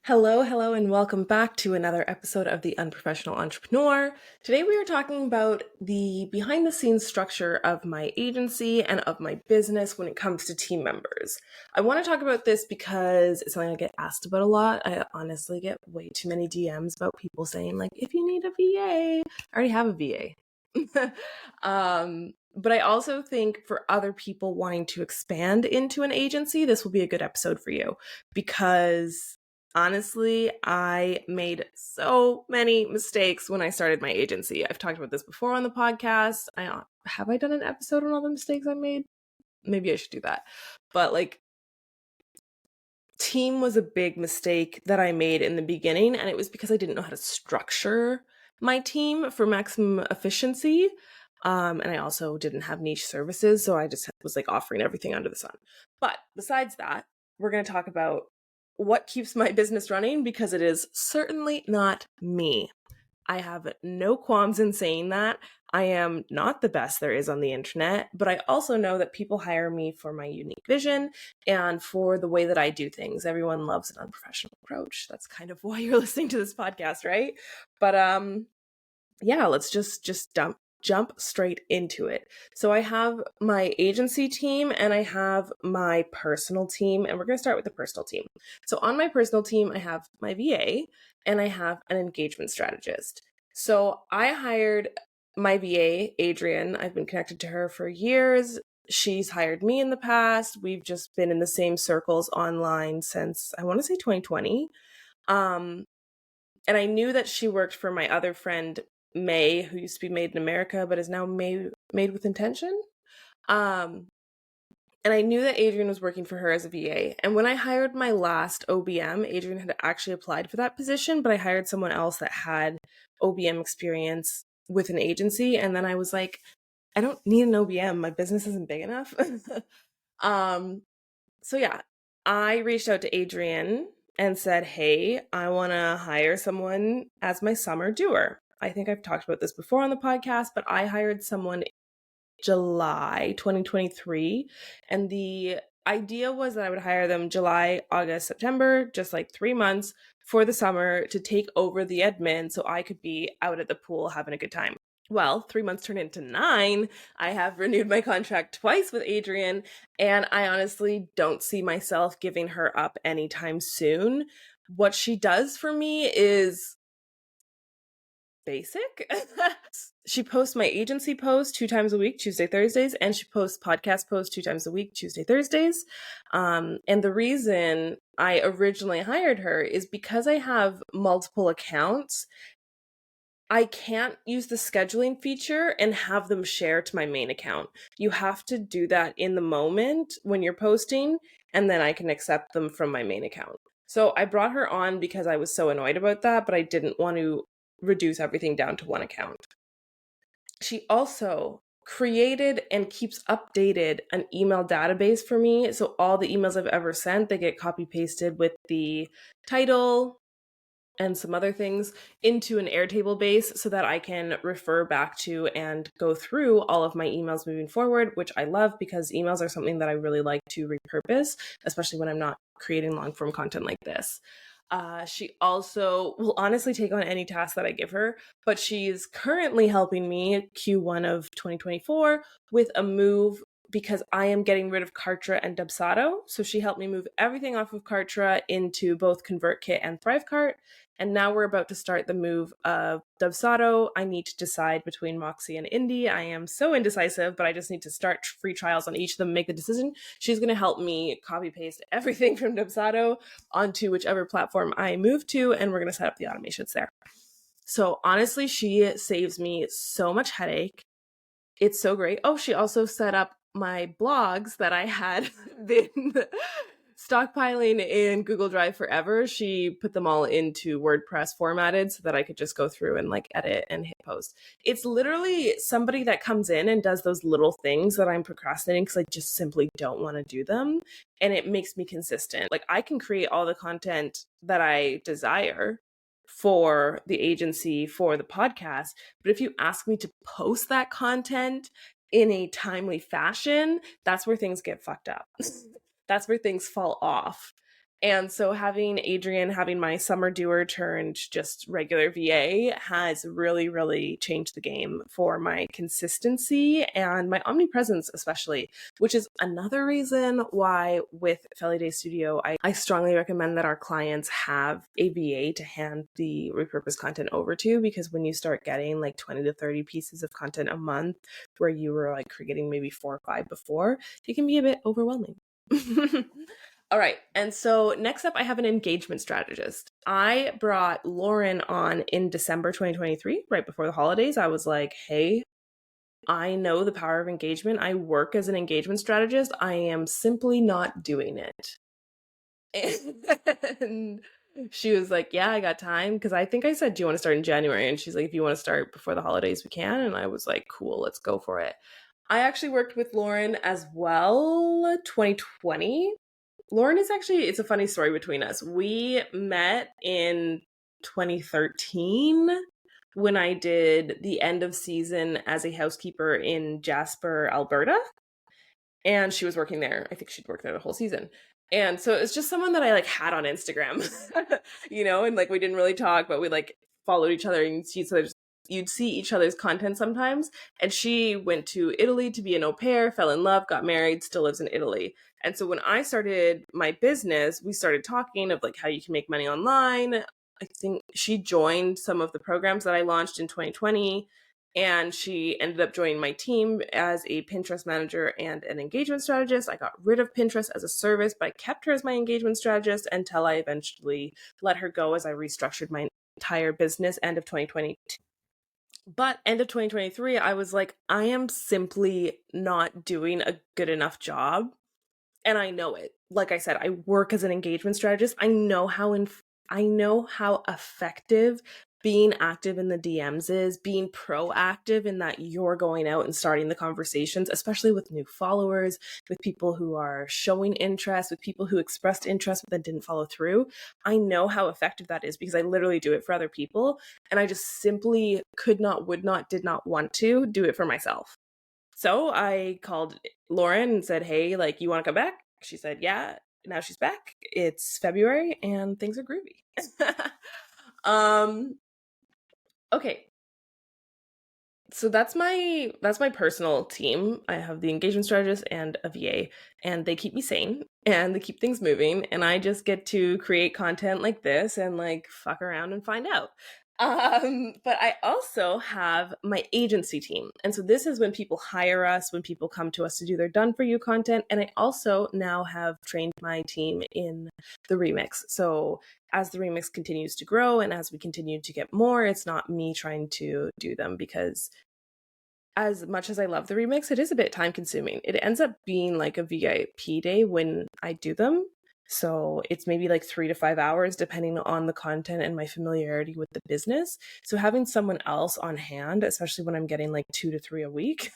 Hello, and welcome back to another episode of The Unprofessional Entrepreneur. Today we are talking about the behind the scenes structure of my agency and of my business when it comes to team members. I want to talk about this because it's something I get asked about a lot. I honestly get way too many DMs about people saying, like, if you need a VA, I already have a VA. But I also think for other people wanting to expand into an agency, this will be a good episode for you because honestly, I made so many mistakes when I started my agency. I've talked about this before on the podcast. Have I done an episode on all the mistakes I made? Maybe I should do that. But team was a big mistake that I made in the beginning, and it was because I didn't know how to structure my team for maximum efficiency. And I also didn't have niche services, so I just was offering everything under the sun. But besides that, we're going to talk about what keeps my business running because it is certainly not me. I have no qualms in saying that. I am not the best there is on the internet, but I also know that people hire me for my unique vision and for the way that I do things. Everyone loves an unprofessional approach. That's kind of why you're listening to this podcast, right? But yeah, let's just jump straight into it. So I have my agency team and I have my personal team, and we're going to start with the personal team. So on my personal team, I have my VA and I have an engagement strategist. So I hired my VA, Adrian. I've been connected to her for years. She's hired me in the past. We've just been in the same circles online since I want to say 2020. And I knew that she worked for my other friend, May, who used to be Made in America, but is now made with Intention. And I knew that Adrian was working for her as a VA. And when I hired my last OBM, Adrian had actually applied for that position, but I hired someone else that had OBM experience with an agency. And then I was like, I don't need an OBM. My business isn't big enough. So yeah, I reached out to Adrian and said, hey, I want to hire someone as my summer doer. I think I've talked about this before on the podcast, but I hired someone July 2023. And the idea was that I would hire them July, August, September, just 3 months for the summer to take over the admin so I could be out at the pool having a good time. Well, 3 months turned into 9. I have renewed my contract twice with Adrian, and I honestly don't see myself giving her up anytime soon. What she does for me is basic. She posts my agency posts 2 times a week, Tuesday, Thursdays, and she posts podcast posts 2 times a week, Tuesday, Thursdays. And the reason I originally hired her is because I have multiple accounts. I can't use the scheduling feature and have them share to my main account. You have to do that in the moment when you're posting, and then I can accept them from my main account. So I brought her on because I was so annoyed about that, but I didn't want to reduce everything down to one account. She also created and keeps updated an email database for me. So all the emails I've ever sent, they get copy pasted with the title and some other things into an Airtable base so that I can refer back to and go through all of my emails moving forward, which I love because emails are something that I really like to repurpose, especially when I'm not creating long form content like this. She also will honestly take on any task that I give her, but she's currently helping me Q1 of 2024 with a move because I am getting rid of Kartra and Dubsado. So she helped me move everything off of Kartra into both ConvertKit and ThriveCart. And now we're about to start the move of Dubsado. I need to decide between Moxie and Indie. I am so indecisive, but I just need to start free trials on each of them, make the decision. She's going to help me copy paste everything from Dubsado onto whichever platform I move to, and we're going to set up the automations there. So honestly, she saves me so much headache. It's so great. Oh, she also set up my blogs that I had been stockpiling in Google Drive forever. She put them all into WordPress formatted so that I could just go through and edit and hit post. It's literally somebody that comes in and does those little things that I'm procrastinating because I just simply don't want to do them. And it makes me consistent. I can create all the content that I desire for the agency, for the podcast. But if you ask me to post that content in a timely fashion, that's where things get fucked up. That's where things fall off. And so having Adrian, having my summer doer turned just regular VA has really, really changed the game for my consistency and my omnipresence, especially, which is another reason why with FDStudio, I strongly recommend that our clients have a VA to hand the repurposed content over to, because when you start getting like 20 to 30 pieces of content a month, where you were like creating maybe 4 or 5 before, it can be a bit overwhelming. All right. And so next up, I have an engagement strategist. I brought Lauren on in December 2023, right before the holidays. I was like, hey, I know the power of engagement. I work as an engagement strategist. I am simply not doing it. And she was like, yeah, I got time. Because I think I said, do you want to start in January? And she's like, if you want to start before the holidays, we can. And I was like, cool, let's go for it. I actually worked with Lauren as well, 2020. Lauren is actually, it's a funny story between us. We met in 2013 when I did the end of season as a housekeeper in Jasper, Alberta. And she was working there. I think she'd worked there the whole season. And so it's just someone that I like had on Instagram, and like we didn't really talk, but we like followed each other and you'd see each other's content sometimes. And she went to Italy to be an au pair, fell in love, got married, still lives in Italy. And so when I started my business, we started talking of like how you can make money online. I think she joined some of the programs that I launched in 2020. And she ended up joining my team as a Pinterest manager and an engagement strategist. I got rid of Pinterest as a service, but I kept her as my engagement strategist until I eventually let her go as I restructured my entire business end of 2020. But end of 2023, I was like, I am simply not doing a good enough job. And I know it. Like I said, I work as an engagement strategist. I know how effective being active in the DMs is, being proactive in that you're going out and starting the conversations, especially with new followers, with people who are showing interest, with people who expressed interest but then didn't follow through. I know how effective that is because I literally do it for other people. And I just simply could not, would not, did not want to do it for myself. So I called Lauren and said, hey, like, you want to come back? She said, yeah. Now she's back. It's February and things are groovy. Okay. So that's my personal team. I have the engagement strategist and a VA, and they keep me sane and they keep things moving, and I just get to create content like this and like fuck around and find out. But I also have my agency team. And so this is when people hire us, when people come to us to do their done for you content. And I also now have trained my team in the remix. So as the remix continues to grow and as we continue to get more, it's not me trying to do them, because as much as I love the remix, it is a bit time consuming. It ends up being like a VIP day when I do them. So it's maybe like 3 to 5 hours, depending on the content and my familiarity with the business. So having someone else on hand, especially when I'm getting like 2 to 3 a week,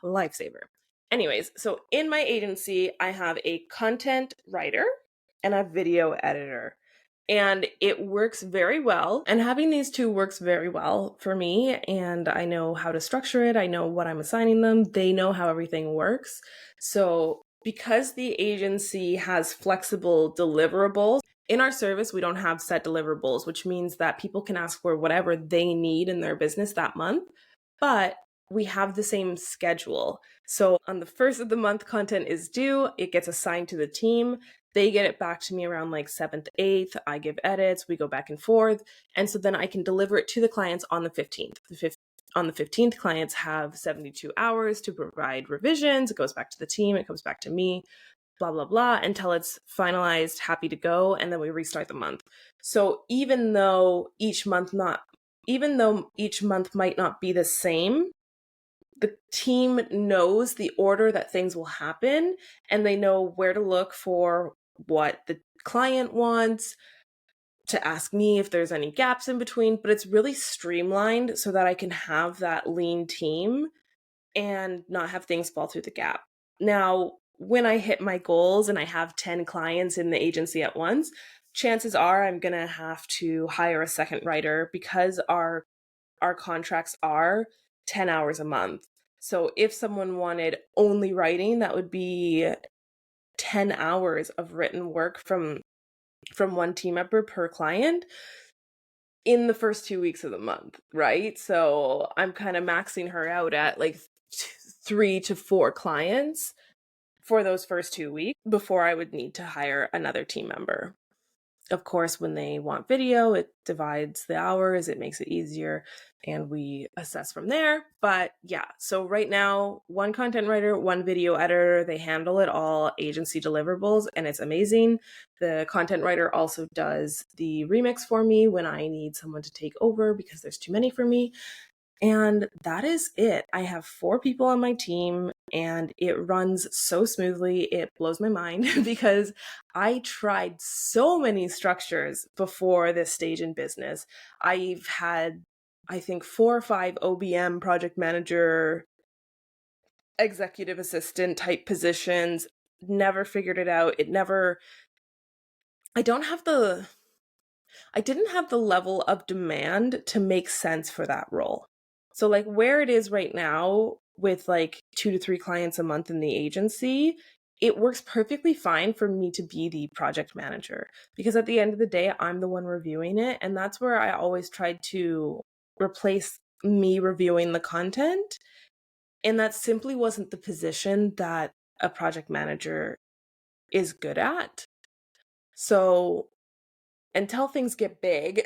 lifesaver. Anyways, so in my agency, I have a content writer and a video editor. And it works very well. And having these two works very well for me. And I know how to structure it. I know what I'm assigning them. They know how everything works. So because the agency has flexible deliverables, in our service, we don't have set deliverables, which means that people can ask for whatever they need in their business that month. But we have the same schedule. So on the first of the month, content is due, it gets assigned to the team. They get it back to me around like 7th, 8th. I give edits, we go back and forth. And so then I can deliver it to the clients on the 15th. On the 15th, clients have 72 hours to provide revisions. It goes back to the team, it comes back to me, blah, blah, blah, until it's finalized, happy to go. And then we restart the month. So even though each month might not be the same, the team knows the order that things will happen, and they know where to look for what the client wants, to ask me if there's any gaps in between, but it's really streamlined so that I can have that lean team and not have things fall through the gap. Now, when I hit my goals and I have 10 clients in the agency at once, chances are I'm going to have to hire a second writer, because our contracts are 10 hours a month. So if someone wanted only writing, that would be 10 hours of written work from from one team member per client in the first 2 weeks of the month, right? So I'm kind of maxing her out at like 3 to 4 clients for those first 2 weeks before I would need to hire another team member. Of course, when they want video, it divides the hours, it makes it easier, and we assess from there. But yeah, so right now, one content writer, one video editor, they handle it all, agency deliverables, and it's amazing. The content writer also does the remix for me when I need someone to take over because there's too many for me. And that is it. I have 4 people on my team and it runs so smoothly. It blows my mind because I tried so many structures before this stage in business. I've had, I think, 4 or 5 OBM, project manager, executive assistant type positions. Never figured it out. I don't have the, I didn't have the level of demand to make sense for that role. So like where it is right now with like 2 to 3 clients a month in the agency, it works perfectly fine for me to be the project manager because at the end of the day, I'm the one reviewing it. And that's where I always tried to replace me reviewing the content. And that simply wasn't the position that a project manager is good at. So until things get big,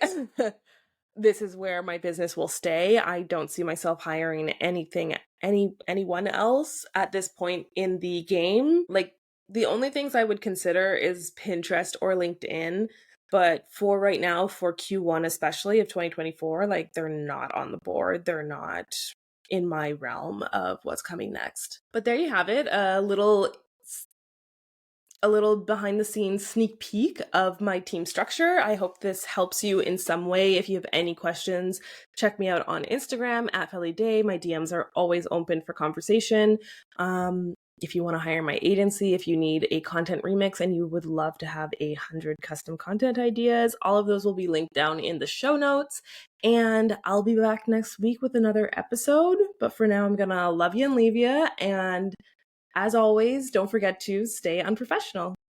this is where my business will stay. I don't see myself hiring anyone else at this point in the game. Like the only things I would consider is Pinterest or LinkedIn, but for right now, for Q1 especially of 2024, like they're not on the board. They're not in my realm of what's coming next. But there you have it, a little behind the scenes sneak peek of my team structure. I hope this helps you in some way. If you have any questions, check me out on Instagram at FeliDay. My DMs are always open for conversation. If you want to hire my agency, if you need a content remix and you would love to have 100 custom content ideas, all of those will be linked down in the show notes. And I'll be back next week with another episode. But for now, I'm going to love you and leave you. And as always, don't forget to stay unprofessional.